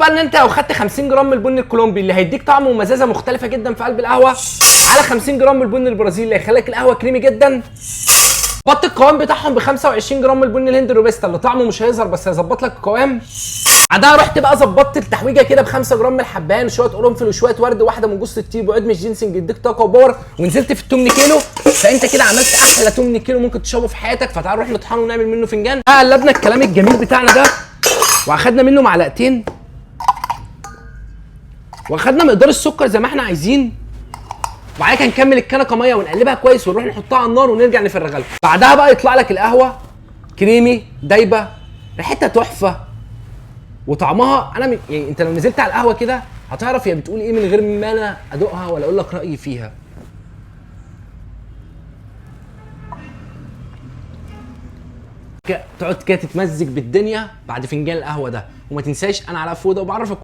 بقى ان انت لو خدت 50 جرام من البن الكولومبي اللي هيديك طعم ومزازه مختلفه جدا في قلب القهوه، على 50 جرام من البن البرازيلي اللي هيخليك القهوه كريمي جدا، ظبطت القوام بتاعهم ب 25 جرام من البن الهندي الروبستا اللي طعمه مش هيظهر بس هيظبط لك القوام. بعدها رحت بقى ظبطت التحويجه كده ب 5 جرام من الحبهان وشويه قرنفل وشويه ورد واحده من جوز الطيب وعود من الجينسنج يديك طاقه وباور، ونزلت في ال 8 كيلو. فانت كده عملت احلى 8 كيلو ممكن تشربه في حياتك. فتعال نروح نطحنه ونعمل منه فنجان. قلبنا الكلام الجميل بتاعنا ده واخدنا منه معلقتين، واخدنا مقدار السكر زي ما احنا عايزين، وبعد كده نكمل الكنكه ميه ونقلبها كويس ونروح نحطها على النار ونرجع نفرغها لكم. بعدها بقى يطلع لك القهوه كريمي دايبه، ريحتها تحفه وطعمها انا يعني انت لو نزلت على القهوه كده هتعرف هي بتقول ايه من غير ما انا ادوقها ولا اقول لك رايي فيها. تقعد كده تتمزج بالدنيا بعد فنجان القهوه ده. وما تنساش انا على فوده وبعرفك